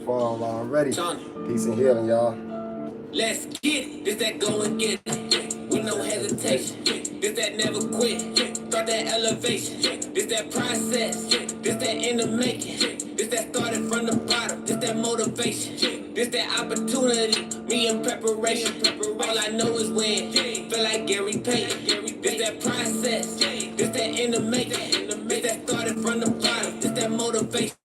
Fall already. Peace and healing, y'all. Let's get it. This that go and get it. With no hesitation. This that never quit. Start that elevation. This that process. This that in the making. This that started from the bottom. This that motivation. This that opportunity. Me in preparation. All I know is win. Feel like Gary Payton. This that process. This that in the making. This that started from the bottom. This that motivation.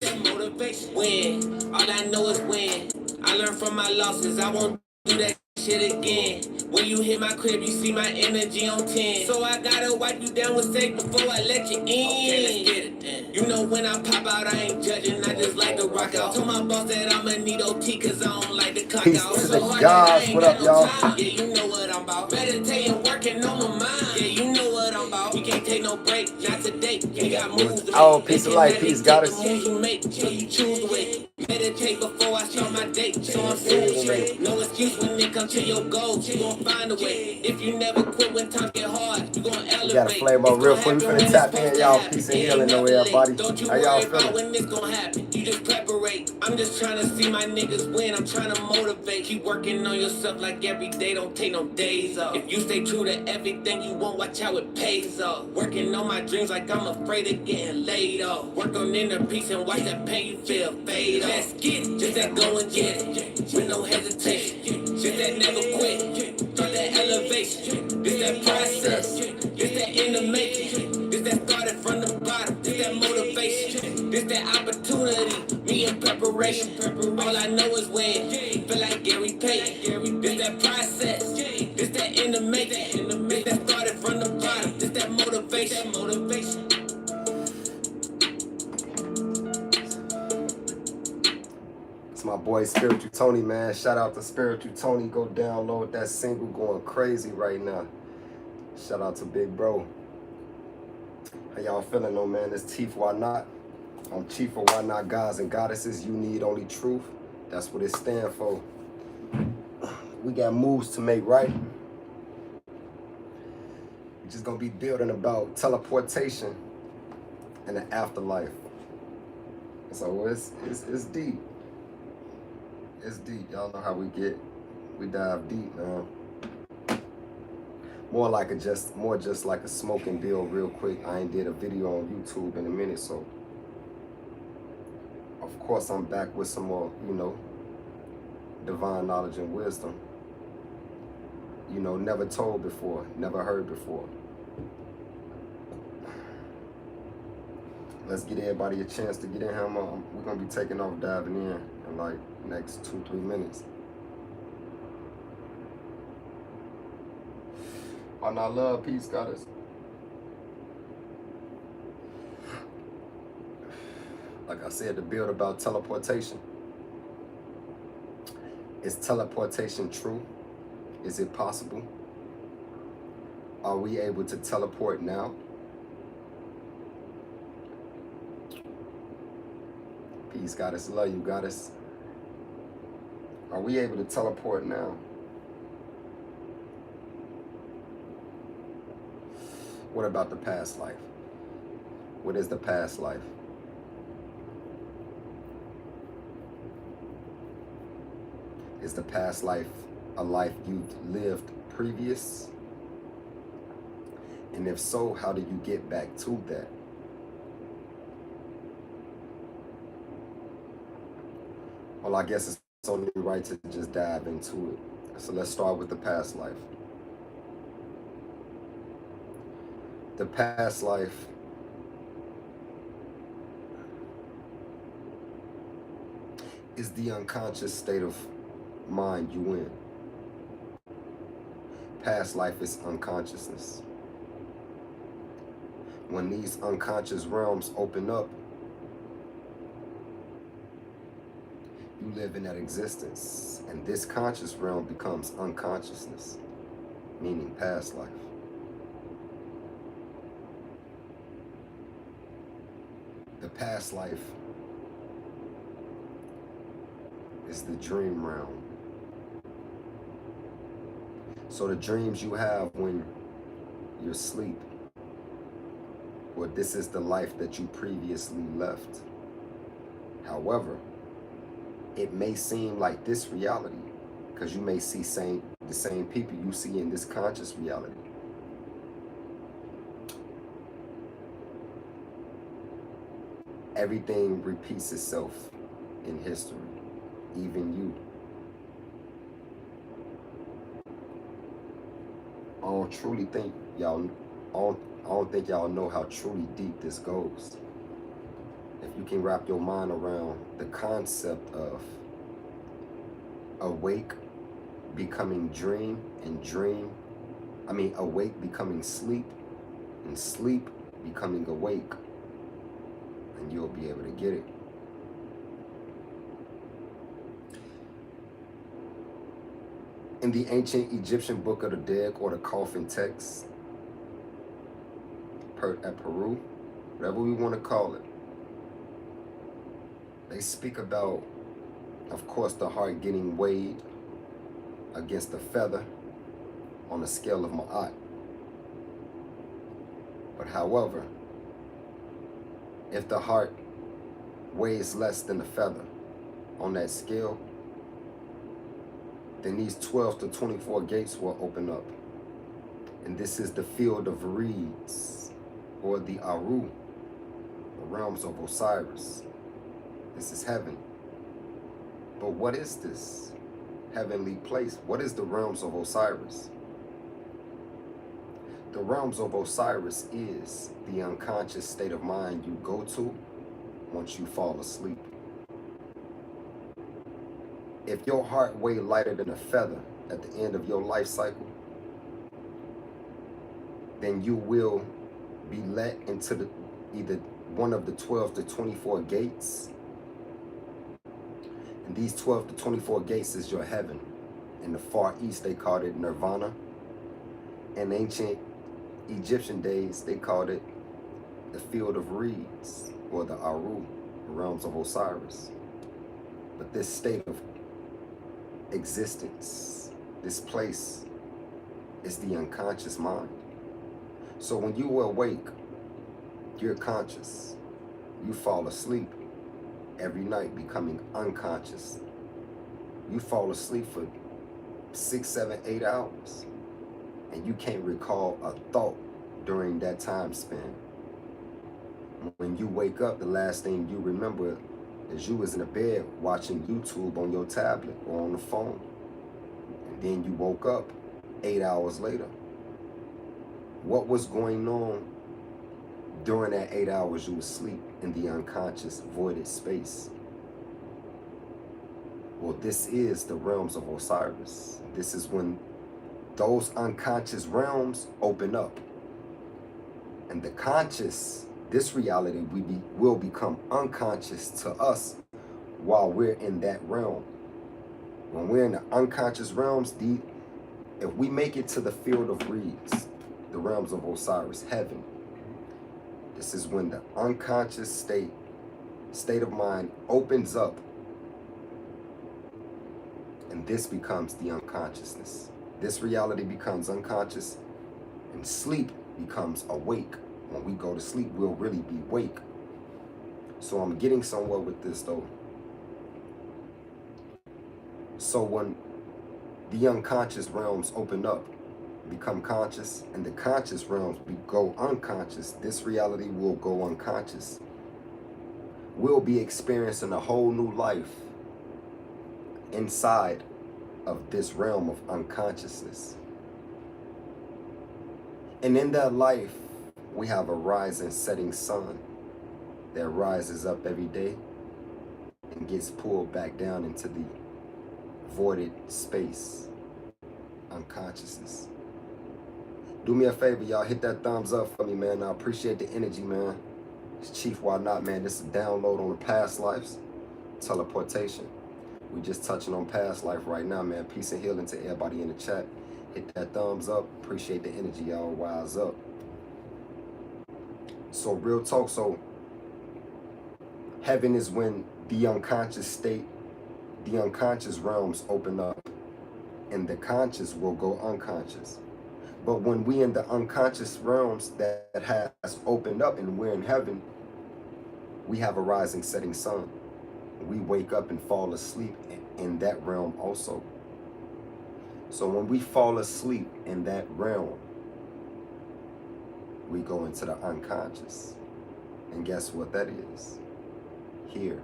Win. All I know is win. I learned from my losses. I won't do that shit again. When you hit my crib, you see my energy on 10. So I gotta wipe you down with safe before I let you in. Okay, let's get it then. You know when I pop out, I ain't judging, I just like to rock out. Told my boss that I'ma need OT cause I don't like to clock Peace out. to So the hard gods. that I ain't What got up, no y'all? time. Yeah, you know what I'm about. Meditating, working on my mind. Yeah, you know what I'm about. We can't take no break, not today. We got moves to make. Oh, peace of life, peace, goddess. The moves you make, so you choose the way. Meditate before I start my day, so I'm feeling straight. No excuse when it comes to your goals, you gon' find a way. If you never quit when times get hard, you gon' elevate. We got a flavor real quick. We finna tap in, y'all. Peace and healing over everybody. Don't you How y'all worry about feeling? when this gon' happen, you just preparate. I'm just trying to see my niggas win, I'm trying to motivate. Keep working on yourself like every day, don't take no days off. If you stay true to everything you want, watch how it pays off. Working on my dreams like I'm afraid of getting laid off. Work on inner peace and watch that pain you feel fade off. Let's get it, just that go and get it, with no hesitation. Just that never quit, start that elevation. This that process, this that in the making. This that started from the bottom, this that motivation. This that opportunity, me in preparation. All I know is win, feel like Gary Payton. This that process, this that in the making. This that started from the bottom, this that motivation. It's my boy Spiritual Tony, man. Shout out to Spiritual Tony. Go download that single, going crazy right now. Shout out to Big Bro. How y'all feeling though, man? It's Chief Why Not. I'm Chief for Why Not Gods and Goddesses. You need only truth. That's what it stands for. We got moves to make, right? We're just gonna be building about teleportation and the afterlife. So it's deep. It's deep. Y'all know how we get. We dive deep, man. More just like a smoking bill real quick. I ain't did a video on YouTube in a minute, so of course I'm back with some more, divine knowledge and wisdom. Never told before, never heard before. Let's get everybody a chance to get in here. We're gonna be taking off, diving in like next 2-3 minutes. Why not love, peace, goddess? Like I said, to build about teleportation. Is teleportation true? Is it possible? Are we able to teleport now? Peace, goddess. Love you, goddess. Are we able to teleport now? What about the past life? What is the past life? Is the past life a life you've lived previous? And if so, how do you get back to that? Well, I guess it's only right to just dive into it. So let's start with the past life. The past life is the unconscious state of mind you in. Past life is unconsciousness. When these unconscious realms open up, you live in that existence, and this conscious realm becomes unconsciousness, meaning past life. The past life is the dream realm. So the dreams you have when you're asleep, or this is the life that you previously left. However, it may seem like this reality because you may see the same people you see in this conscious reality. Everything repeats itself in history, even you. I don't truly think y'all, I don't think y'all know how truly deep this goes. If you can wrap your mind around the concept of awake becoming dream and awake becoming sleep and sleep becoming awake, and you'll be able to get it. In the ancient Egyptian Book of the Dead, or the coffin text, at Peru, whatever we want to call it, they speak about, of course, the heart getting weighed against the feather on the scale of Ma'at. But however, if the heart weighs less than the feather on that scale, then these 12 to 24 gates will open up. And this is the field of reeds, or the Aru, the realms of Osiris. This is heaven. But what is this heavenly place? What is the realms of Osiris? The realms of Osiris is the unconscious state of mind you go to once you fall asleep. If your heart weighed lighter than a feather at the end of your life cycle, then you will be let into either one of the 12 to 24 gates. And these 12 to 24 gates is your heaven. In the Far East, they called it Nirvana. In ancient Egyptian days, they called it the field of reeds, or the Aru, the realms of Osiris. But this state of existence, this place, is the unconscious mind. So when you awake, you're conscious. You fall asleep every night becoming unconscious. You fall asleep for 6, 7, 8 hours, and you can't recall a thought during that time span. When you wake up, the last thing you remember is you was in a bed watching YouTube on your tablet or on the phone. And then you woke up 8 hours later. What was going on during that 8 hours you was asleep in the unconscious voided space? Well, this is the realms of Osiris. This is when those unconscious realms open up. And the conscious, this reality, will become unconscious to us while we're in that realm. When we're in the unconscious realms, if we make it to the field of reeds, the realms of Osiris, heaven, this is when the unconscious state of mind opens up, and this becomes the unconsciousness. This reality becomes unconscious, and sleep becomes awake. When we go to sleep, we'll really be awake. So I'm getting somewhere with this though. So when the unconscious realms open up, become conscious, and the conscious realms go unconscious, this reality will go unconscious. We'll be experiencing a whole new life inside of this realm of unconsciousness. And in that life, we have a rising, setting sun that rises up every day and gets pulled back down into the voided space, unconsciousness. Do me a favor, y'all. Hit that thumbs up for me, man. I appreciate the energy, man. It's Chief Why Not, man. This is a download on the Past Lives, Teleportation. We just touching on past life right now, man. Peace and healing to everybody in the chat. Hit that thumbs up. Appreciate the energy, y'all. Wise up. So real talk. So heaven is when the unconscious state, the unconscious realms open up, and the conscious will go unconscious. But when we in the unconscious realms that has opened up and we're in heaven, we have a rising, setting sun. we wake up and fall asleep in that realm also. So when we fall asleep in that realm, we go into the unconscious. And guess what that is? Here.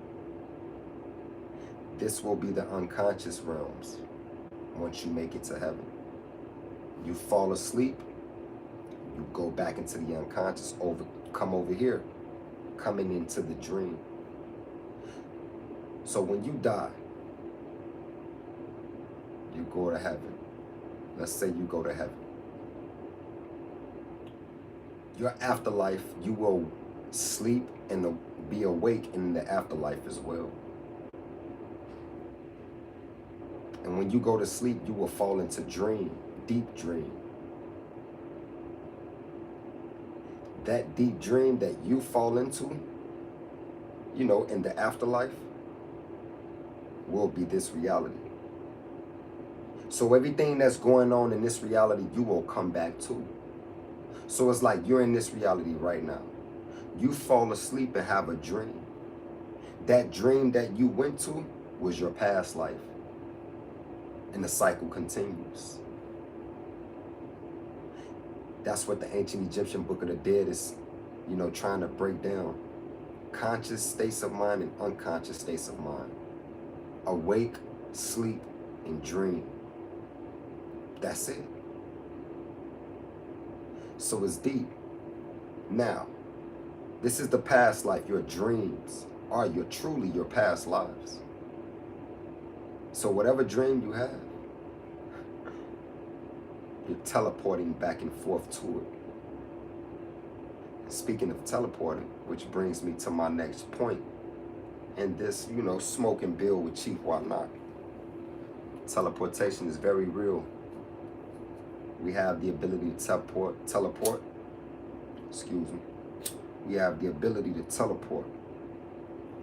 This will be the unconscious realms once you make it to heaven. You fall asleep, you go back into the unconscious, come over here, coming into the dream. So when you die, you go to heaven. Let's say you go to heaven. Your afterlife, you will sleep and be awake in the afterlife as well. And when you go to sleep, you will fall into dream, deep dream. That deep dream that you fall into, you know, in the afterlife, will be this reality. So everything that's going on in this reality, you will come back to. So it's like you're in this reality right now. You fall asleep and have a dream. That dream that you went to was your past life. And the cycle continues. That's what the ancient Egyptian Book of the Dead is, you know, trying to break down. Conscious states of mind and unconscious states of mind. Awake, sleep, and dream. That's it. So it's deep. Now, this is the past life. Your dreams are truly your past lives. So whatever dream you have, you're teleporting back and forth to it. And speaking of teleporting, which brings me to my next point, and this, you know, smoke and build with Chief Whatnot. Teleportation is very real. We have the ability to teleport. Excuse me. We have the ability to teleport.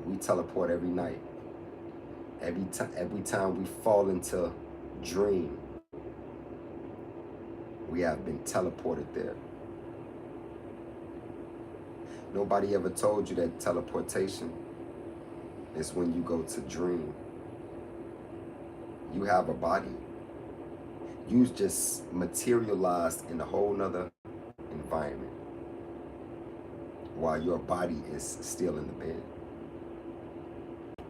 We teleport every night. Every time we fall into dream, we have been teleported there. Nobody ever told you that teleportation is when you go to dream. You have a body. You just materialized in a whole nother environment while your body is still in the bed.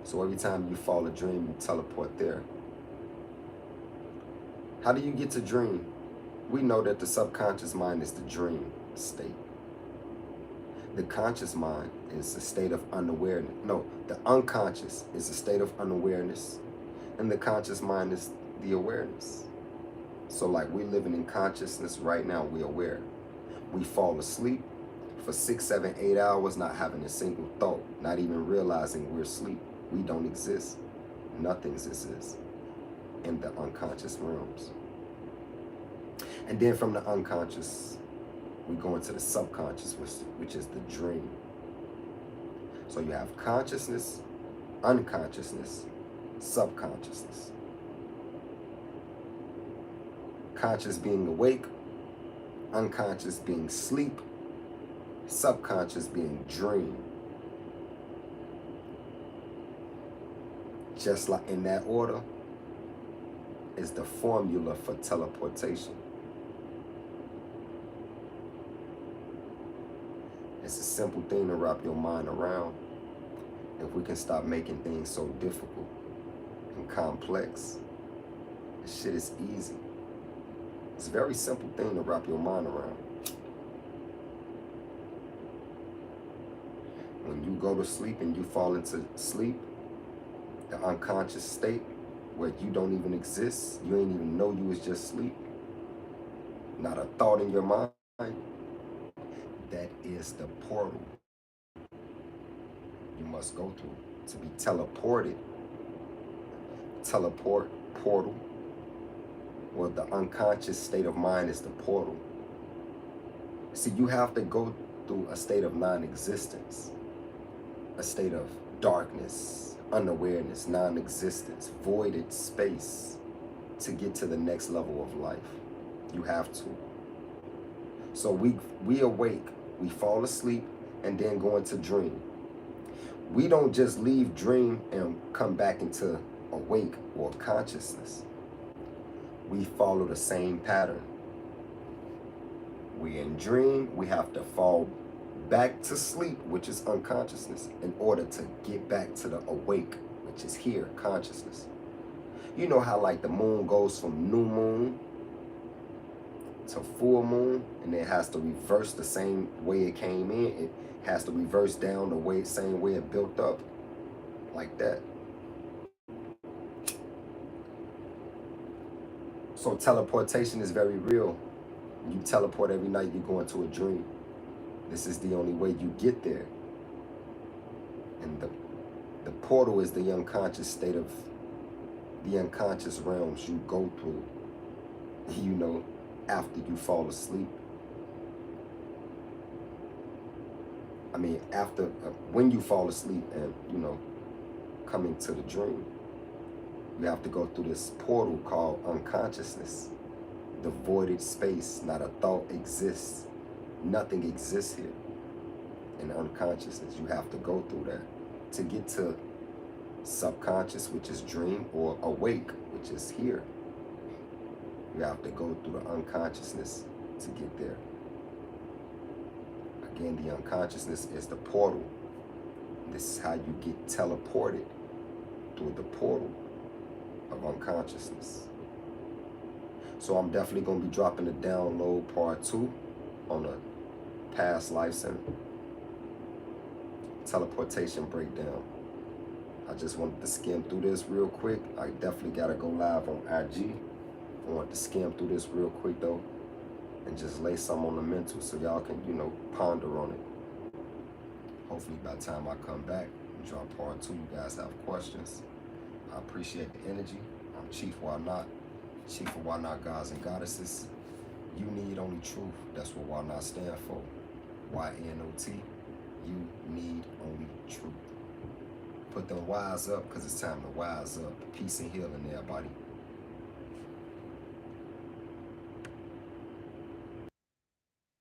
So every time you fall a dream, you teleport there. How do you get to dream? We know that the subconscious mind is the dream state. The conscious mind is a state of unawareness. No, the unconscious is a state of unawareness, and the conscious mind is the awareness. So like we're living in consciousness right now, we're aware. We fall asleep for 6, 7, 8 hours, not having a single thought, not even realizing we're asleep. We don't exist. Nothing exists in the unconscious realms. And then from the unconscious, we go into the subconscious, which is the dream. So you have consciousness, unconsciousness, subconsciousness. Conscious being awake, unconscious being sleep, subconscious being dream. Just like in that order is the formula for teleportation. It's a simple thing to wrap your mind around. If we can stop making things so difficult and complex, this shit is easy. It's a very simple thing to wrap your mind around. When you go to sleep and you fall into sleep, the unconscious state where you don't even exist, you ain't even know you was just asleep, not a thought in your mind, that is the portal you must go through to be teleported. Teleport, portal. Well, the unconscious state of mind is the portal. See, you have to go through a state of non-existence, a state of darkness, unawareness, non-existence, voided space to get to the next level of life. You have to. So we awake, we fall asleep, and then go into dream. We don't just leave dream and come back into awake or consciousness. We follow the same pattern. We in dream, we have to fall back to sleep, which is unconsciousness, in order to get back to the awake, which is here, consciousness. You know how like the moon goes from new moon to full moon, and it has to reverse the same way it came in. It has to reverse down the same way it built up, like that. So teleportation is very real. You teleport every night, you go into a dream. This is the only way you get there. And the portal is the unconscious state of the unconscious realms you go through, you know, after you fall asleep. I mean, after, when you fall asleep and, you know, coming to the dream, you have to go through this portal called unconsciousness. The voided space, not a thought exists. Nothing exists here. In unconsciousness, you have to go through that to get to subconscious, which is dream, or awake, which is here. You have to go through the unconsciousness to get there. Again, the unconsciousness is the portal. This is how you get teleported through the portal of unconsciousness. So I'm definitely going to be dropping the download part 2 on the past lives and teleportation breakdown. I just wanted to skim through this real quick. I definitely got to go live on IG. I want to skim through this real quick though, and just lay some on the mental so y'all can, you know, ponder on it. Hopefully by the time I come back and drop part 2, you guys have questions. I appreciate the energy. I'm Chief Why Not, Chief of Why Not Gods and Goddesses. You need only truth. That's what Why Not stand for. YNOT. You need only truth. Put them wise up, because it's time to wise up. Peace and healing, everybody.